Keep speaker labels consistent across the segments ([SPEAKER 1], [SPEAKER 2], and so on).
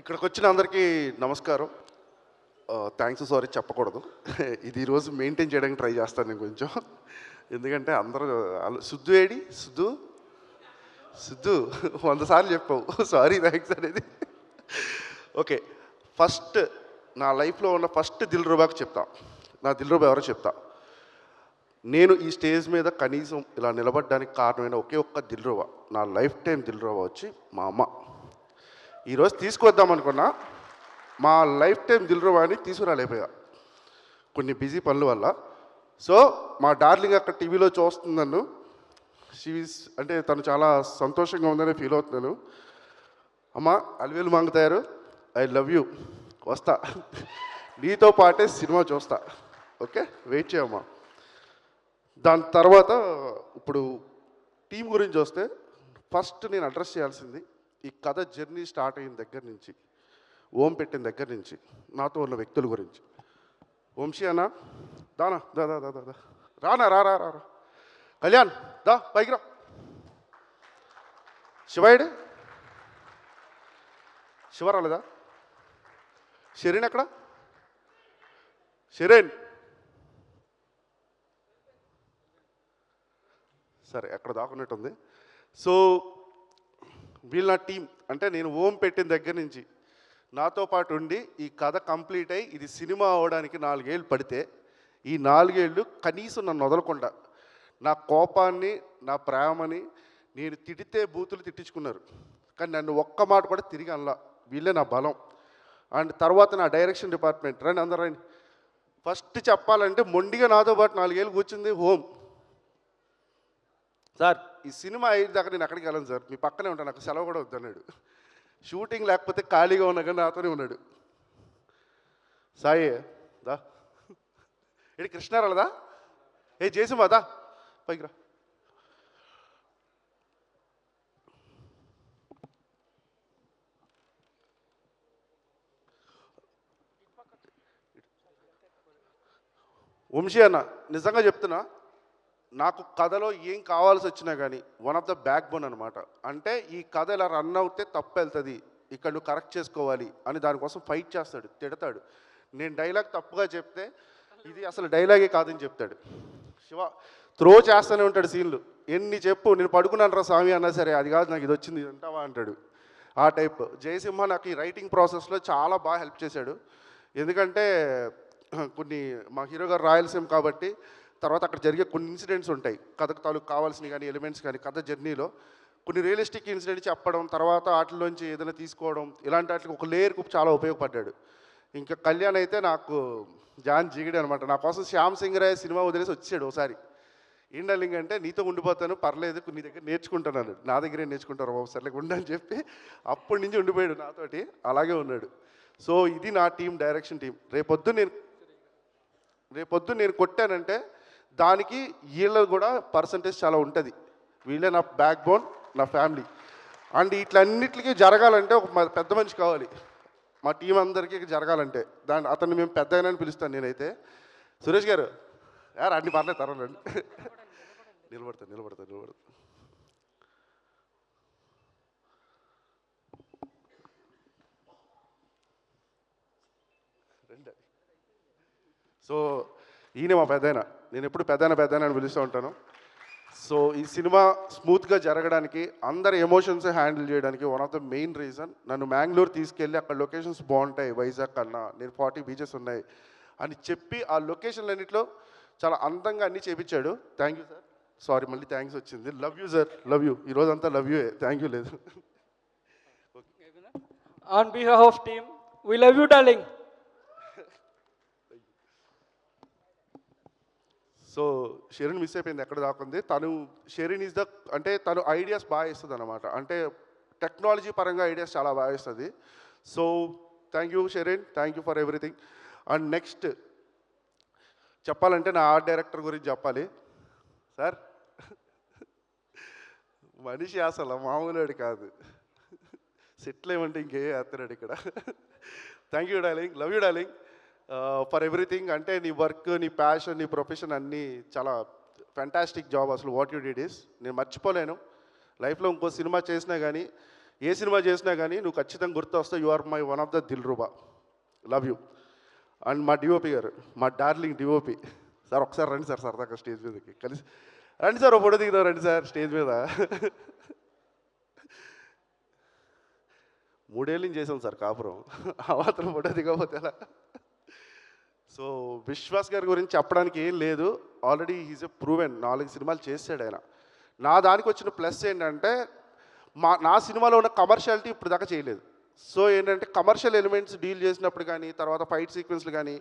[SPEAKER 1] ఇక్కడికి వచ్చిన అందరికీ నమస్కారం. థ్యాంక్స్ సారీ చెప్పకూడదు. ఇది ఈరోజు మెయింటైన్ చేయడానికి ట్రై చేస్తాను నేను కొంచెం. ఎందుకంటే అందరూ సిద్ధు ఏడి సిద్ధు సిద్ధు 100 సార్లు చెప్పావు సారీ థ్యాంక్స్ అనేది. ఓకే, ఫస్ట్ నా లైఫ్లో ఉన్న ఫస్ట్ దిల్రుబాకి చెప్తా. నా దిల్రుబా ఎవరో చెప్తా. నేను ఈ స్టేజ్ మీద కనీసం ఇలా నిలబడడానికి కారణమైన ఒకే ఒక్క దిల్రుబా, నా లైఫ్ టైం దిల్రుబా వచ్చి మా అమ్మ. ఈరోజు తీసుకొద్దాం అనుకున్నా, మా లైఫ్ టైం దిల్రుబాని తీసుకురాలేకపోయా కొన్ని బిజీ పనుల వల్ల. సో మా డార్లింగ్ అక్కడ టీవీలో చూస్తుంది నన్ను. షీస్ అంటే తను చాలా సంతోషంగా ఉందని ఫీల్ అవుతున్నాను. అమ్మ అలివేలు మంగుతారు, ఐ లవ్ యూ, వస్తా, నీతో పాటే సినిమా చూస్తా, ఓకే వెయిట్ చేయమ్మా. దాని తర్వాత ఇప్పుడు టీం గురించి వస్తే ఫస్ట్ నేను అడ్రస్ చేయాల్సింది ఈ కథ జర్నీ స్టార్ట్ అయిన దగ్గర నుంచి, ఓం పెట్టిన దగ్గర నుంచి నాతో ఉన్న వ్యక్తుల గురించి. వంశీ అన్న దానా దా దా దా దా రానా రా రా రా కళ్యాణ్ దా పైకి రా. శివాయుడు శివ రాలేదా? షెరీన్ ఎక్కడ? షెరీన్ సరే ఎక్కడ దాక్కున్నట్టుంది. సో వీళ్ళ నా టీం అంటే నేను ఓం పెట్టిన దగ్గర నుంచి నాతో పాటు ఉండి ఈ కథ కంప్లీట్ అయ్యి ఇది సినిమా అవడానికి 4 ఏళ్ళు పడితే, ఈ 4 ఏళ్ళు కనీసం నన్ను వదలకుండా నా కోపాన్ని నా ప్రేమని నేను తిడితే బూతులు తిట్టించుకున్నారు, కానీ నన్ను ఒక్క మాట కూడా తిరిగి అనలా. వీళ్ళే నా బలం. అండ్ తర్వాత నా డైరెక్షన్ డిపార్ట్మెంట్ రండి అందరూ రండి. ఫస్ట్ చెప్పాలంటే మొండిగా నాతో పాటు 4 ఏళ్ళు కూర్చుంది ఓం. సార్ ఈ సినిమా అయిన దాకా నేను ఎక్కడికి వెళ్ళను సార్, మీ పక్కనే ఉంటాను, నాకు సెలవు కూడా వద్దన్నాడు. షూటింగ్ లేకపోతే ఖాళీగా ఉన్నా కానీ నాతోనే ఉన్నాడు. సాయి దా ఏంటి కృష్ణారాలదా? ఏ చేసిమా దా పైకి రా. వంశీ అన్న నిజంగా చెప్తున్నా, నాకు కథలో ఏం కావాల్సి వచ్చినా కానీ one of the back bone అనమాట. అంటే ఈ కథ ఇలా రన్ అవుతే తప్పు వెళ్తుంది, ఇక్కడ నువ్వు కరెక్ట్ చేసుకోవాలి అని దానికోసం ఫైట్ చేస్తాడు, తిడతాడు. నేను డైలాగ్ తప్పుగా చెప్తే ఇది అసలు డైలాగే కాదని చెప్తాడు. శివ త్రో చేస్తూనే ఉంటాడు సీన్లు. ఎన్ని చెప్పు నేను పడుకున్నాను రా స్వామి అన్నా సరే, అది కాదు నాకు ఇది వచ్చింది అంటావా అంటాడు. ఆ టైప్. జయసింహ నాకు ఈ రైటింగ్ ప్రాసెస్లో చాలా బాగా హెల్ప్ చేశాడు. ఎందుకంటే కొన్ని మా హీరో గారు రాయలసీమ కాబట్టి తర్వాత అక్కడ జరిగే కొన్ని ఇన్సిడెంట్స్ ఉంటాయి, కథకు తాలూకు కావాల్సినవి కానీ ఎలిమెంట్స్ కానీ కథ జర్నీలో కొన్ని రియలిస్టిక్ ఇన్సిడెంట్స్ చెప్పడం, తర్వాత వాటిలోంచి ఏదైనా తీసుకోవడం, ఇలాంటి వాటికి ఒక లేయర్కు చాలా ఉపయోగపడ్డాడు. ఇంకా కళ్యాణ్ అయితే నాకు జాన్ జిగిడి అనమాట. నా కోసం శ్యామ్ సింగ్ రాయ్ సినిమా వదిలేసి వచ్చాడు ఒకసారి. ఏండలింగ్ అంటే నీతో ఉండిపోతాను పర్లేదు, నీ దగ్గర నేర్చుకుంటున్నాను, నా దగ్గరే నేర్చుకుంటారు ఒకసారి ఉండని చెప్పి అప్పటి నుంచి ఉండిపోయాడు నాతోటి, అలాగే ఉన్నాడు. సో ఇది నా టీం, డైరెక్షన్ టీం. రేపొద్దు నేను కొట్టానంటే దానికి వీళ్ళ కూడా పర్సంటేజ్ చాలా ఉంటుంది. వీళ్ళే నా బ్యాక్ బోన్, నా ఫ్యామిలీ. అండ్ ఇట్లన్నిటికీ జరగాలంటే ఒక పెద్ద మనిషి కావాలి, మా టీం అందరికీ జరగాలంటే. అతన్ని మేము పెద్ద అయినా అని పిలుస్తాను నేనైతే. సురేష్ గారు యారు అన్ని పర్లేదు తర్వాత నిలబడతా. సో ఈయన మా పెద్దయిన, నేను ఎప్పుడు పెద్దయిన అని పిలుస్తూ ఉంటాను. సో ఈ సినిమా స్మూత్గా జరగడానికి, అందరి ఎమోషన్స్ హ్యాండిల్ చేయడానికి one of the main reason నన్ను మ్యాంగ్లూర్ తీసుకెళ్ళి అక్కడ లొకేషన్స్ బాగుంటాయి, వైజాగ్ కన్నా నేను 40 బీచెస్ ఉన్నాయి అని చెప్పి ఆ లొకేషన్లన్నింటిలో చాలా అందంగా అన్నీ చేపించాడు. Thank you sir. సారీ మళ్ళీ థ్యాంక్స్ వచ్చింది. Love you sir, love you. ఈరోజంతా లవ్ యూ, థ్యాంక్ యూ లేదు.
[SPEAKER 2] On behalf of team, we love you, darling.
[SPEAKER 1] So Sherin miss అయిపోయింది, ఎక్కడ దాకుంది తను. షెరీన్ ఈజ్ ద అంటే తను ఐడియాస్ బాగా ఇస్తుంది అనమాట, అంటే టెక్నాలజీ పరంగా ఐడియాస్ చాలా బాగా ఇస్తుంది. So thank you Shereen, thank you for everything. And next చెప్పాలంటే నా ఆర్ట్ డైరెక్టర్ గురించి చెప్పాలి. సార్ మనిషి అసలు మామూలుడు కాదు, సెటిల్ ఏమంటే ఇంకే వేస్తున్నాడు ఇక్కడ. Thank you darling, love you darling for everything. అంటే నీ వర్క్, నీ ప్యాషన్, నీ ప్రొఫెషన్ అన్నీ చాలా ఫ్యాంటాస్టిక్ జాబ్. అసలు వాట్ యూ డిడ్ ఇస్ నేను మర్చిపోలేను. లైఫ్లో ఇంకో సినిమా చేసినా కానీ ఏ సినిమా చేసినా కానీ నువ్వు ఖచ్చితంగా గుర్తు వస్తావు. You are my one of the Dil Ruba. Love you. And మా డిఓపి గారు, మా డార్లింగ్ డిఓపి సార్, ఒకసారి రండి సార్ సరదాగా స్టేజ్ మీదకి కలిసి రండి సార్, ఒక ఫోటో దిగుదాం రండి సార్ స్టేజ్ మీద. 3 ఏళ్ళ నుంచి చేసాం సార్ కాపురం, ఆ మాత్రం ఫోటో దిగకపోతే ఎలా? సో విశ్వాస్ గారి గురించి చెప్పడానికి ఏం లేదు, ఆల్రెడీ ఈజ్ ఎ ప్రూవెన్. 4 సినిమాలు చేసాడు ఆయన. నా దానికి వచ్చిన ప్లస్ ఏంటంటే నా సినిమాలో ఉన్న కమర్షియాలిటీ ఇప్పుడు దాకా చేయలేదు. సో ఏంటంటే కమర్షియల్ ఎలిమెంట్స్ డీల్ చేసినప్పుడు కానీ, తర్వాత ఫైట్ సీక్వెన్స్లు కానీ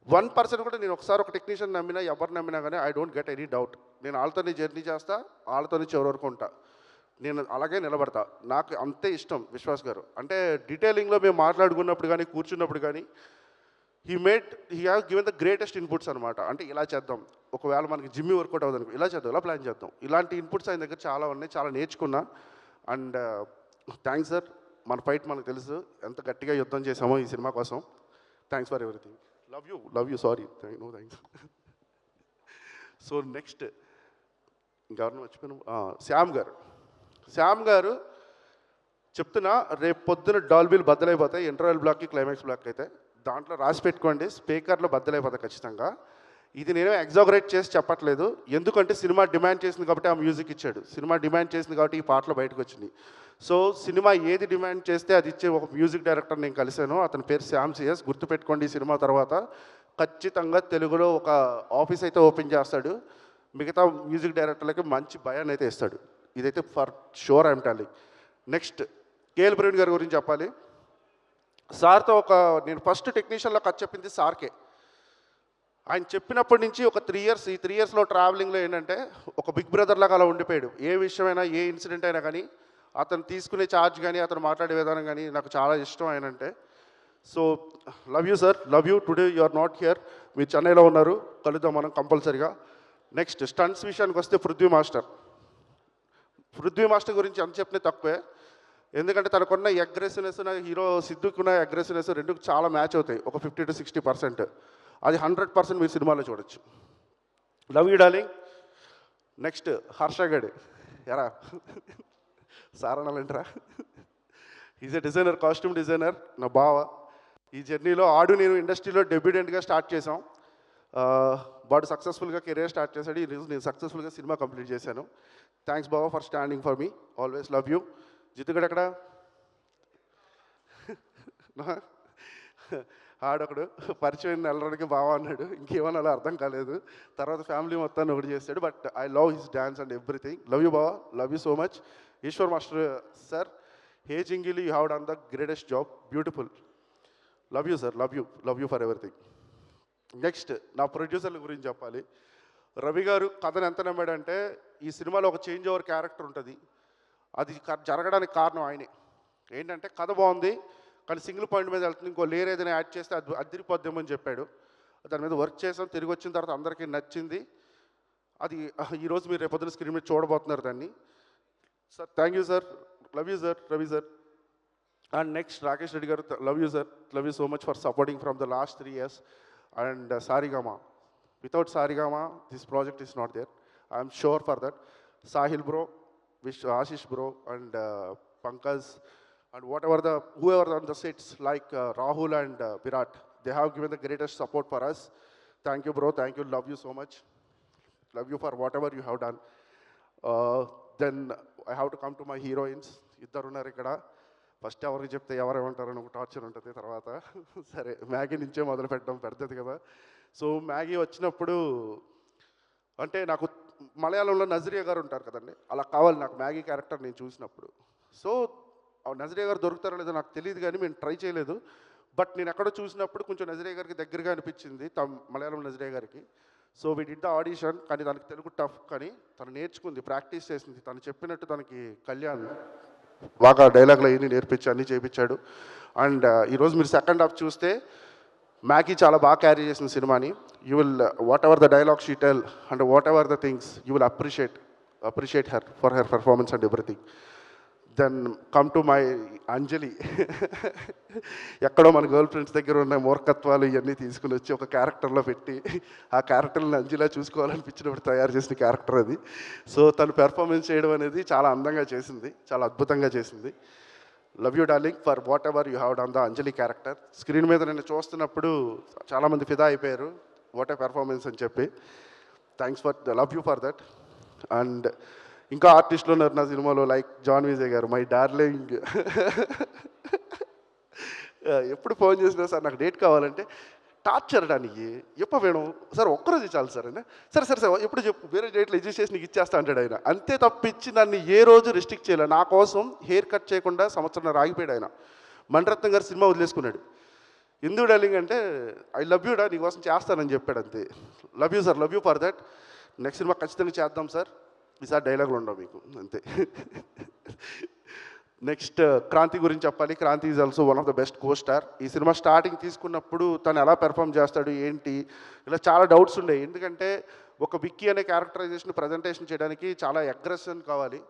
[SPEAKER 1] 1% కూడా నేను ఒకసారి ఒక టెక్నీషియన్ నమ్మినా, ఎవరు నమ్మినా కానీ I don't get any doubt. నేను వాళ్ళతోనే జర్నీ చేస్తా, వాళ్ళతోనే చివరి వరకు ఉంటా, నేను అలాగే నిలబడతా. నాకు అంతే ఇష్టం విశ్వాస్ గారు. అంటే డీటెయిలింగ్లో మేము మాట్లాడుకున్నప్పుడు కానీ, కూర్చున్నప్పుడు కానీ he have given the greatest inputs అనమాట. అంటే ఇలా చేద్దాం, ఒకవేళ మనకి జిమ్మి వర్కౌట్ అవ్వదు అనుకో, ఇలా చేద్దాం, ఇలా ప్లాన్ చేద్దాం. ఇలాంటి ఇన్పుట్స్ ఆయన దగ్గర చాలా ఉన్నాయి, చాలా నేర్చుకున్నా. And thanks sir. మన ఫైట్ మనకు తెలుసు, ఎంత గట్టిగా యుద్ధం చేసామో ఈ సినిమా కోసం. Thanks for everything. Love you sorry, no thanks. So next ఇంకెవరిని మర్చిపోయాను, శ్యామ్ గారు చెప్తున్నా, రేపు పొద్దున డాల్బీలు బద్దలైపోతాయి, ఇంటర్వెల్ బ్లాక్కి క్లైమాక్స్ బ్లాక్ అయితే దాంట్లో రాసి పెట్టుకోండి, స్పీకర్లో బద్దలైపోతాయి ఖచ్చితంగా. ఇది నేను ఎగ్జాగరేట్ చేసి చెప్పట్లేదు, ఎందుకంటే సినిమా డిమాండ్ చేసింది కాబట్టి ఆ మ్యూజిక్ ఇచ్చాడు, సినిమా డిమాండ్ చేసింది కాబట్టి ఈ పాటలు బయటకు వచ్చినాయి. సో సినిమా ఏది డిమాండ్ చేస్తే అది ఇచ్చే ఒక మ్యూజిక్ డైరెక్టర్ నేను కలిశాను, అతని పేరు శ్యామ్ సిఎస్. గుర్తుపెట్టుకోండి, ఈ సినిమా తర్వాత ఖచ్చితంగా తెలుగులో ఒక ఆఫీస్ అయితే ఓపెన్ చేస్తాడు, మిగతా మ్యూజిక్ డైరెక్టర్లకి మంచి భయాన్ని అయితే ఇస్తాడు. ఇదైతే for sure I'm telling. Next KL Praveen గారి గురించి చెప్పాలి. సార్తో నేను ఫస్ట్ టెక్నీషియన్లో కథ చెప్పింది సార్కే. ఆయన చెప్పినప్పటి నుంచి ఒక 3 ఇయర్స్, ఈ 3 ఇయర్స్లో ట్రావెలింగ్లో ఏంటంటే ఒక బిగ్ బ్రదర్ లాగా అలా ఉండిపోయాడు. ఏ విషయమైనా, ఏ ఇన్సిడెంట్ అయినా కానీ అతను తీసుకునే ఛార్జ్ కానీ, అతను మాట్లాడే విధానం కానీ నాకు చాలా ఇష్టం ఆయన అంటే. So love you sir, love you. Today you are not here, మీరు చెన్నైలో ఉన్నారు, కలుద్దాం మనం కంపల్సరీగా. నెక్స్ట్ స్టంట్స్ విషయానికి వస్తే పృథ్వీ మాస్టర్ గురించి ఎంత చెప్పినా తక్కువే, ఎందుకంటే తనకున్న అగ్రెసివ్నెస్, హీరో సిద్ధుకున్న అగ్రెసివ్నెస్ రెండుకు చాలా మ్యాచ్ అవుతాయి, ఒక 50 to 60%. అది 100% మీరు సినిమాలో చూడొచ్చు. Love you darling. నెక్స్ట్ హర్షగడ్, ఎరా సారణాలంటరా, is a designer, costume designer, నా బావ. ఈ జర్నీలో నేను ఇండస్ట్రీలో డెబ్యూటెంట్గా స్టార్ట్ చేసాం. వాడు సక్సెస్ఫుల్గా కెరీర్ స్టార్ట్ చేశాడు, ఈరోజు నేను సక్సెస్ఫుల్గా సినిమా కంప్లీట్ చేశాను. థ్యాంక్స్ బావ for standing for me, always love you. జిత్తుగడు ఎక్కడ? ఆడొకడు పరిచయం నెలరోడికి బాగా అన్నాడు, ఇంకేమన్నా అర్థం కాలేదు. తర్వాత ఫ్యామిలీ మొత్తాన్ని ఒకటి చేస్తాడు. But I love his dance and everything. Love you బావా, love you so much. Eshwar master sir, hey జింగిలి, you have done the greatest job, beautiful. Love you sir, love you for everything. Next నా ప్రొడ్యూసర్ల గురించి చెప్పాలి. రవి గారు కథను ఎంత నమ్మాడంటే, ఈ సినిమాలో ఒక చేంజ్ ఓవర్ క్యారెక్టర్ ఉంటుంది, అది జరగడానికి కారణం ఆయనే. ఏంటంటే కథ బాగుంది కానీ సింగిల్ పాయింట్ మీద వెళ్తుంది, ఇంకో లేయర్ ఏదైనా యాడ్ చేస్తే అది అదిరిపోద్దామని చెప్పాడు. దాని మీద వర్క్ చేసాం, తిరిగి వచ్చిన తర్వాత అందరికీ నచ్చింది. అది ఈరోజు మీరు రేపొద్దున స్క్రీన్ మీద చూడబోతున్నారు దాన్ని. Sir thank you sir, love you sir, Ravi sir. And next Rakesh Reddy garu, love you sir, love you so much for supporting from the last 3 years. And Saregama, without Saregama this project is not there, I'm sure for that. Sahil bro, Ashish bro, and Pankaj, and whoever on the sets like Rahul and Virat, they have given the greatest support for us. Thank you bro, thank you, love you so much, love you for whatever you have done. Then I have to come to my heroines. ఇద్దరు ఉన్నారు ఇక్కడ. First ఎవరికి చెప్తే ఎవరేమంటారని ఒక torture ఉంటుంది, తర్వాత సరే Maggi నుంచే మొదలు పెట్టడం పెద్దది కదా. సో మ్యాగీ వచ్చినప్పుడు అంటే నాకు మలయాళంలో నజరియా గారు ఉంటారు కదండి, అలా కావాలి నాకు మ్యాగీ క్యారెక్టర్ నేను చూసినప్పుడు. సో నజరియా గారు దొరుకుతారో లేదో నాకు తెలియదు, కానీ మేము ట్రై చేయలేదు. బట్ నేను ఎక్కడో చూసినప్పుడు కొంచెం నజరియా గారికి దగ్గరగా అనిపించింది, మలయాళం నజరియా గారికి. So we did the audition, కానీ దానికి తెలుగు టఫ్, కానీ తను నేర్చుకుంది, ప్రాక్టీస్ చేసింది. తను చెప్పినట్టు తనకి కళ్యాణ్ బాగా డైలాగ్లు అయ్యి నేర్పించి అన్నీ చేయించాడు. అండ్ ఈరోజు మీరు సెకండ్ హాఫ్ చూస్తే మ్యాగీ చాలా బాగా క్యారీ చేసిన సినిమాని. You will whatever the dialogue she tell and whatever the things you will appreciate her for her performance and everything. Then come to my Anjali. ఎక్కడో మన girl friends దగ్గర ఉన్న మూర్ఖత్వాలు ఇవన్నీ తీసుకుని వచ్చి ఒక క్యారెక్టర్లో పెట్టి ఆ క్యారెక్టర్ని అంజలిలా చూసుకోవాలనిపించినప్పుడు తయారు చేసిన క్యారెక్టర్ అది. సో తను పెర్ఫార్మెన్స్ చేయడం అనేది చాలా అందంగా చేసింది, చాలా అద్భుతంగా చేసింది. Love you darling for what ever you have done the Anjali character. Screen మీద నేను చూస్తున్నప్పుడు చాలామంది ఫిదా అయిపోయారు, వాట్ ఏ పెర్ఫార్మెన్స్ అని చెప్పి. Thanks for love you for that. And ఇంకా ఆర్టిస్టులు ఉన్నారు నా సినిమాలో, లైక్ జాన్ విజయ్ గారు, మై డార్లింగ్. ఎప్పుడు ఫోన్ చేసినా సార్ నాకు డేట్ కావాలంటే టార్చర్ డానికి ఎప్పుడు వేణు సార్ ఒక్కరోజు చాలు సార్ అని. సరే సరే సార్ ఎప్పుడు చెప్పు, వేరే డేట్లు అడ్జస్ట్ చేసి నీకు ఇచ్చేస్తా అంటాడు ఆయన. అంతే తప్పించి నన్ను ఏ రోజు రిస్ట్రిక్ట్ చేయలేదు. నా కోసం హెయిర్ కట్ చేయకుండా సంవత్సరం ఆగిపోయాడు ఆయన. మణిరత్నం గారు సినిమా వదిలేసుకున్నాడు. ఎందుకు డార్లింగ్ అంటే ఐ లవ్ యూ డా, నీకోసం చేస్తానని చెప్పాడు అంతే. Love you sir, love you for that. Next cinema ఖచ్చితంగా చేద్దాం సార్, ఈసారి డైలాగులు ఉండవు మీకు అంతే. నెక్స్ట్ క్రాంతి గురించి చెప్పాలి. Kranti is also one of the best co star. ఈ సినిమా స్టార్టింగ్ తీసుకున్నప్పుడు తను ఎలా పెర్ఫామ్ చేస్తాడు ఏంటి ఇలా చాలా డౌట్స్ ఉండేవి. ఎందుకంటే ఒక విక్కీ అనే క్యారెక్టరైజేషన్ ప్రజెంటేషన్ చేయడానికి చాలా అగ్రెషన్ కావాలి,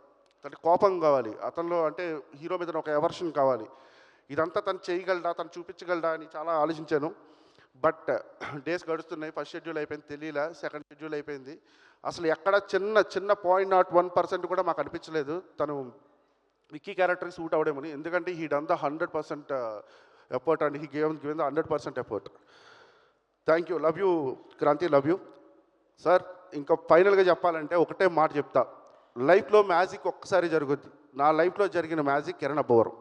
[SPEAKER 1] అంటే కోపం కావాలి అతనిలో, అంటే హీరో మీద ఒక ఎవర్షన్ కావాలి. ఇదంతా తను చేయగలడా, తను చూపించగలడా అని చాలా ఆలోచించాను. బట్ డేస్ గడుస్తున్నాయి. ఫస్ట్ షెడ్యూల్ అయిపోయింది, తెలియలా. సెకండ్ షెడ్యూల్ అయిపోయింది. అసలు ఎక్కడ చిన్న చిన్న 0.01% కూడా మాకు అనిపించలేదు తను విక్కీ క్యారెక్టర్కి సూట్ అవడమని. ఎందుకంటే he done the 100% effort and he given the 100% effort. Thank you, love you Kranti, love you sir. ఇంకా ఫైనల్గా చెప్పాలంటే ఒకటే మాట చెప్తా, లైఫ్లో మ్యాజిక్ ఒక్కసారి జరుగుద్ది. నా లైఫ్లో జరిగిన మ్యాజిక్ కిరణ్ అబ్బవరం.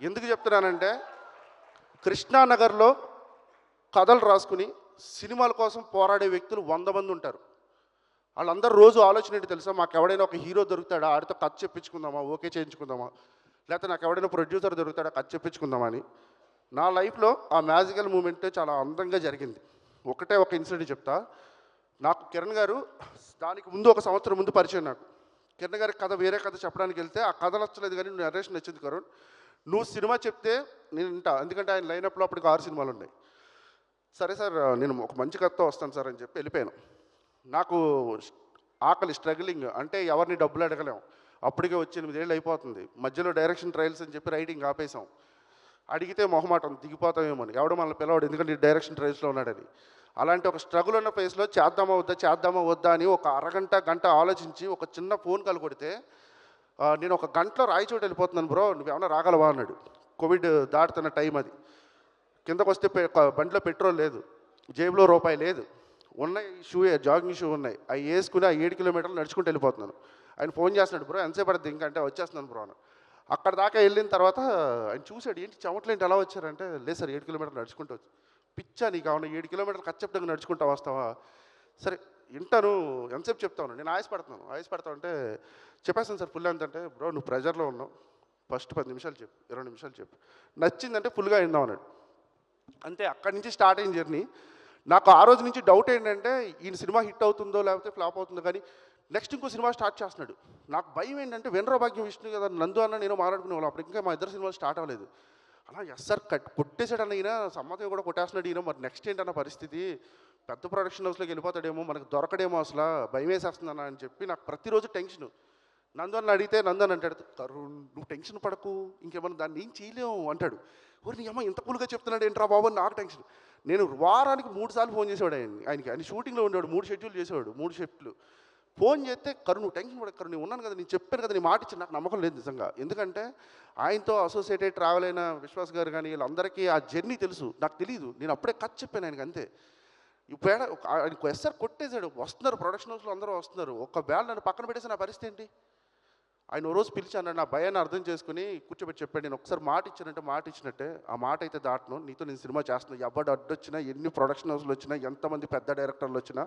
[SPEAKER 1] ఎందుకు చెప్తున్నానంటే కృష్ణానగర్లో కథలు రాసుకుని సినిమాల కోసం పోరాడే వ్యక్తులు 100 మంది ఉంటారు. వాళ్ళందరూ రోజు ఆలోచన ఏంటి తెలుసా, మాకు ఎవడైనా ఒక హీరో దొరుకుతాడా, ఆడితో కథ చెప్పించుకుందామా, ఓకే చేయించుకుందామా, లేకపోతే నాకు ఎవడైనా ప్రొడ్యూసర్ దొరుకుతాడా కథ చెప్పించుకుందామా అని. నా లైఫ్లో ఆ మ్యాజికల్ మూమెంట్ చాలా అందంగా జరిగింది. ఒకటే ఒక ఇన్సిడెంట్ చెప్తా. నాకు కిరణ్ గారు దానికి ముందు ఒక సంవత్సరం ముందు పరిచయం. నాకు కిరణ్ గారి కథ వేరే కథ చెప్పడానికి వెళ్తే ఆ కథ నచ్చలేదు కానీ నరేషన్ నచ్చింది కరుణ్, నువ్వు సినిమా చెప్తే నేను వింటా, ఎందుకంటే ఆయన లైనప్లో అప్పటికి 6 సినిమాలు ఉన్నాయి. సరే సార్ నేను ఒక మంచి కథతో వస్తాను సార్ అని చెప్పి వెళ్ళిపోయాను. నాకు ఆకలి, స్ట్రగ్లింగ్, అంటే ఎవరిని డబ్బులు అడగలేము. అప్పటికే వచ్చి 8 ఏళ్ళు అయిపోతుంది. మధ్యలో డైరెక్షన్ ట్రయల్స్ అని చెప్పి రైటింగ్ ఆపేసాం. అడిగితే మొహమాటం, దిగిపోతామేమో అని, ఎవడో మనల్ని పిలవాడు ఎందుకంటే డైరెక్షన్ ట్రయల్స్లో ఉన్నాడని. అలాంటి ఒక స్ట్రగుల్ ఉన్న ప్లేస్లో చేద్దామా వద్దా అని ఒక అరగంట గంట ఆలోచించి ఒక చిన్న ఫోన్ కాల్ కొడితే, నేను ఒక గంటలో రాయచోటు వెళ్ళిపోతున్నాను బ్రో, నువ్వేమన్నా రాగలవా అన్నాడు. కోవిడ్ దాటుతున్న టైం అది. కిందకు వస్తే బండిలో పెట్రోల్ లేదు, జేబులో రూపాయి లేదు, ఉన్నాయి జాగింగ్ షూ ఉన్నాయి, అవి వేసుకుని ఆ 7 కిలోమీటర్లు నడుచుకుంటూ వెళ్ళిపోతున్నాను. ఆయన ఫోన్ చేస్తున్నాడు, బ్రో ఎంతసేపు పడుతుంది ఇంకా అంటే వచ్చేస్తున్నాను బ్రో అని. అక్కడ దాకా వెళ్ళిన తర్వాత ఆయన చూశాడు, ఏంటి చెమటలేంటి ఎలా వచ్చారంటే, లేదు సార్ 7 కిలోమీటర్లు నడుచుకుంటూ వచ్చి. పిచ్చా నీకు అవును 7 కిలోమీటర్లు కచ్చప్టంగా నడుచుకుంటా వస్తావా, సరే వింటాను ఎంతసేపు చెప్తాను, నేను ఆయాసపడతాను అంటే చెప్పేస్తాను సార్ ఫుల్ ఎంత అంటే, బ్రో నువ్వు ప్రెజర్లో ఉన్నావు, ఫస్ట్ 10 నిమిషాలు చెప్పు, 20 నిమిషాలు చెప్పు, నచ్చిందంటే ఫుల్గా విందాం అన్నాడు. అంతే, అక్కడి నుంచి స్టార్ట్ అయిన జర్నీ. నాకు ఆ రోజు నుంచి డౌట్ ఏంటంటే ఈయన సినిమా హిట్ అవుతుందో లేకపోతే ఫ్లాప్ అవుతుందో, కానీ నెక్స్ట్ ఇంకో సినిమా స్టార్ట్ చేస్తున్నాడు. నాకు భయం ఏంటంటే వెనరో భాగ్యం విష్ణు కదా, నందు అన్న నేను మాట్లాడుకునే వాళ్ళు, అప్పుడు ఇంకా మా ఇద్దరు సినిమాలు స్టార్ట్ అవ్వలేదు. అలా ఎస్ఆర్ కొట్టేశాడన్న ఈయన, సమ్మతం కూడా కొట్టేస్తున్నాడు ఈయన, మరి నెక్స్ట్ ఏంటన్న పరిస్థితి, పెద్ద ప్రొడక్షన్ హౌస్లోకి వెళ్ళిపోతాడేమో, మనకు దొరకడేమో, అసలు భయం వేసేస్తుందన్న అని చెప్పి నాకు ప్రతిరోజు టెన్షన్. నందన్ అడిగితే నందన్ అంటాడు, కరుణ్ నువ్వు టెన్షన్ పడకు, ఇంకేమన్నా దాన్ని ఏం చేయలేము అంటాడు. నీ అమ్మ ఇంత కూల్గా చెప్తున్నాడు ఏంట్రా బాబు, నాకు టెన్షన్. నేను వారానికి 3 సార్లు ఫోన్ చేసేవాడు ఆయనకి. ఆయన షూటింగ్లో ఉండేవాడు, 3 షెడ్యూల్ చేసేవాడు, 3 షిఫ్ట్లు. ఫోన్ చేస్తే కరుణ్ నువ్వు టెన్షన్ పడకు కరుణ్, నేను ఉన్నాను కదా, నేను చెప్పాను కదా, నీ మాట ఇచ్చి నాకు నమ్మకం లేదు నిజంగా. ఎందుకంటే ఆయనతో అసోసియేటెడ్ ట్రావెల్ అయిన విశ్వాస్ గారు కానీ వీళ్ళందరికీ ఆ జర్నీ తెలుసు, నాకు తెలియదు. నేను అప్పుడే కథ చెప్పాను ఆయనకి అంతే. ఇప్పుడు ఆయనకు ఎస్ఆర్ కొట్టేశాడు, వస్తున్నారు ప్రొడక్షన్ హౌస్లో అందరూ వస్తున్నారు, ఒక్కవేళ నన్ను పక్కన పెట్టేసి నా పరిస్థితి ఏంటి. ఆయన ఓ రోజు పిలిచాను, నా భయాన్ని అర్థం చేసుకుని కూర్చోబెట్టి చెప్పాడు, నేను ఒకసారి మాట ఇచ్చానంటే మాట ఇచ్చినట్టే, ఆ మాట అయితే దాటను, నీతో నేను సినిమా చేస్తున్నాను, ఎవడు అడ్డొచ్చినా, ఎన్ని ప్రొడక్షన్ హౌస్లు వచ్చినా, ఎంతమంది పెద్ద డైరెక్టర్లు వచ్చినా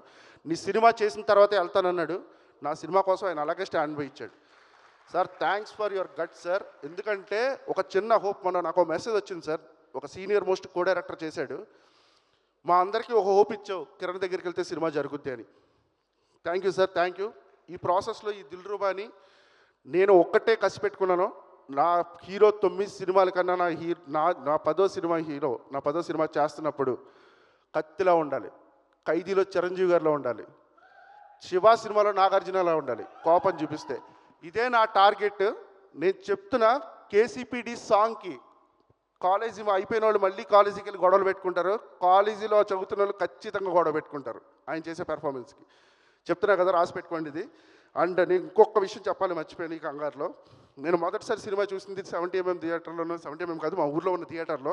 [SPEAKER 1] నీ సినిమా చేసిన తర్వాతే వెళ్తానన్నాడు. నా సినిమా కోసం ఆయన అలాగే స్టాండ్ బై ఇచ్చాడు. Sir thanks for your gut sir. ఎందుకంటే ఒక చిన్న హోప్, మొన్న నాకు మెసేజ్ వచ్చింది సార్, ఒక సీనియర్ మోస్ట్ కో డైరెక్టర్ చేశాడు, మా అందరికీ ఒక హోప్ ఇచ్చావు కిరణ్ దగ్గరికి వెళ్తే సినిమా జరుగుద్ది అని. Thank you sir, thank you. ఈ ప్రాసెస్లో ఈ దిల్రూబాని నేను ఒక్కటే కసి పెట్టుకున్నాను, నా హీరో 9 సినిమాల కన్నా నా 10వ సినిమా హీరో, నా 10వ సినిమా చేస్తున్నప్పుడు కత్తిలా ఉండాలి, ఖైదీలో చిరంజీవి గారిలో ఉండాలి, శివ సినిమాలో నాగార్జునలా ఉండాలి, కోపం చూపిస్తే. ఇదే నా టార్గెట్. నేను చెప్తున్నా కేసీపీడి సాంగ్కి కాలేజీ అయిపోయిన వాళ్ళు మళ్ళీ కాలేజీకి వెళ్ళి గొడవలు పెట్టుకుంటారు, కాలేజీలో చదువుతున్న వాళ్ళు ఖచ్చితంగా గొడవ పెట్టుకుంటారు ఆయన చేసే పెర్ఫార్మెన్స్కి. చెప్తున్నా కదా, రాసి పెట్టుకోండి ఇది. అండ్ నేను ఇంకొక విషయం చెప్పాలి మర్చిపోయాను ఈ కంగారులో. నేను మొదటిసారి సినిమా చూసింది 70mm థియేటర్లోనూ, 70mm కాదు మా ఊర్లో ఉన్న థియేటర్లో,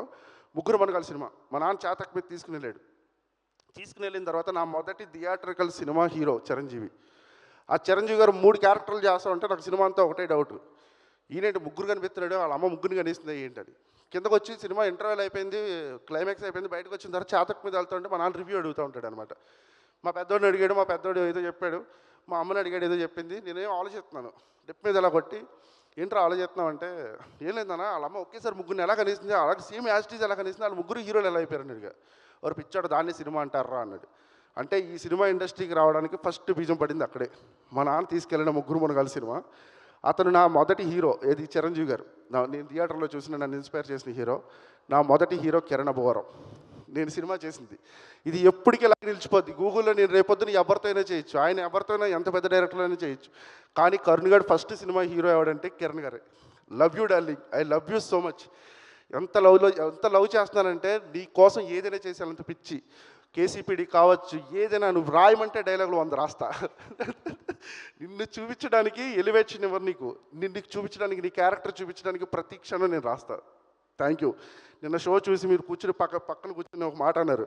[SPEAKER 1] ముగ్గురు మనగాలి సినిమా. మా నాన్న చేతకు మీద తీసుకుని వెళ్ళిన తర్వాత నా మొదటి థియేటర్కల్ సినిమా హీరో చిరంజీవి. ఆ చిరంజీవి గారు 3 క్యారెక్టర్లు చేస్తూ ఉంటే నాకు సినిమా అంతా ఒకటే డౌట్, ఈయనేంటి ముగ్గురు కనిపిస్తున్నాడు, వాళ్ళ అమ్మ ముగ్గురిని కనిపిస్తుంది ఏంటని. కిందకు వచ్చి సినిమా ఇంటర్వెల్ అయిపోయింది, క్లైమాక్స్ అయిపోయింది, బయటకు వచ్చిన తర్వాత చేతకు మీద వెళ్తుంటే మా నాన్న రివ్యూ అడుగుతూ ఉంటాడు అనమాట. మా పెద్దోడిని అడిగాడు, మా పెద్దోడు ఏదో చెప్పాడు, మా అమ్మని అడిగాడు ఏదో చెప్పింది. నేనేం ఆలోచిస్తున్నాను డిప్ మీద ఎలా కొట్టి, ఏంట్రా ఆలోచిస్తున్నావు అంటే, ఏం లేదన్నా వాళ్ళ అమ్మ ఒకేసారి ముగ్గురిని ఎలా కనిపిస్తుంది, అలాగే సేమ్ యాస్టీజ్ ఎలా కనిపిస్తుంది, వాళ్ళు ముగ్గురు హీరోలు ఎలా అయిపోయారు అడిగా. వారు పిచ్చాడు దాన్ని సినిమా అంటారా అన్నాడు. అంటే ఈ సినిమా ఇండస్ట్రీకి రావడానికి ఫస్ట్ బీజం పడింది అక్కడే. మా నాన్న తీసుకెళ్ళిన ముగ్గురు మనగాలి సినిమా. అతను నా మొదటి హీరో, ఏది చిరంజీవి గారు. నేను థియేటర్లో చూసిన నన్ను ఇన్స్పైర్ చేసిన హీరో. నా మొదటి హీరో కిరణ్ అబ్బవరం. నేను సినిమా చేసింది ఇది ఎప్పటికీ ఇలా నిలిచిపోద్ది. గూగుల్లో నేను రేపొద్దున ఎవరితో అయినా చేయొచ్చు, ఆయన ఎవరితో అయినా ఎంత పెద్ద డైరెక్టర్ అయినా చేయొచ్చు. కానీ కరుణ్ గారు ఫస్ట్ సినిమా హీరో ఎవడంటే కిరణ్ గారే. Love you darling, I love you so much. ఎంత లవ్ చేస్తున్నానంటే నీ కోసం ఏదైనా చేసేంత పిచ్చి. కేసీపీడి కావచ్చు, ఏదైనా నువ్వు రాయమంటే డైలాగులు 100 రాస్తా. నిన్ను చూపించడానికి ఎలివేషన్ ఎవరు నీకు, నిన్ను చూపించడానికి, నీ క్యారెక్టర్ చూపించడానికి ప్రతి క్షణం నేను రాస్తా. Thank you. నిన్న షో చూసి మీరు కూర్చుని పక్కన కూర్చుని ఒక మాట అన్నారు,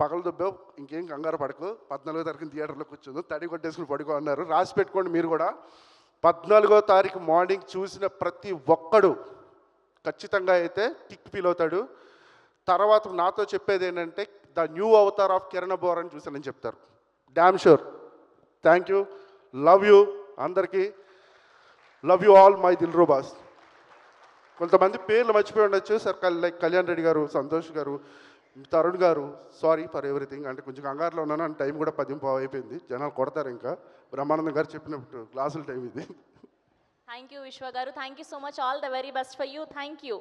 [SPEAKER 1] పగలు దుబ్బావు ఇంకేం కంగారు పడకు, 14వ తారీఖున థియేటర్లో కూర్చుందో తడి కొట్టేసుకుని పడుకో అన్నారు. రాసి పెట్టుకోండి మీరు కూడా. 14వ తారీఖు మార్నింగ్ చూసిన ప్రతి ఒక్కడు ఖచ్చితంగా అయితే కిక్ ఫీల్ అవుతాడు. తర్వాత నాతో చెప్పేది ఏంటంటే the new Avatar of Kiran Abbavaram అని చూసానని చెప్తారు. Damn sure. Thank you, love you అందరికీ, లవ్ యూ ఆల్ మై దిల్రూబాస్. కొంతమంది పేర్లు మర్చిపోయి ఉండొచ్చు సార్, లైక్ కళ్యాణ్ రెడ్డి గారు, సంతోష్ గారు, తరుణ్ గారు. Sorry for everything. అంటే కొంచెం కంగారులో ఉన్నాను, అండ్ టైం కూడా 10:15 అయిపోయింది, జనాలు కొడతారు. ఇంకా బ్రహ్మానందం గారు చెప్పినట్టు క్లాసుల టైం ఇది.
[SPEAKER 3] Thank you, Vishwa Garu. Thank you so much. All the very best for you. Thank you.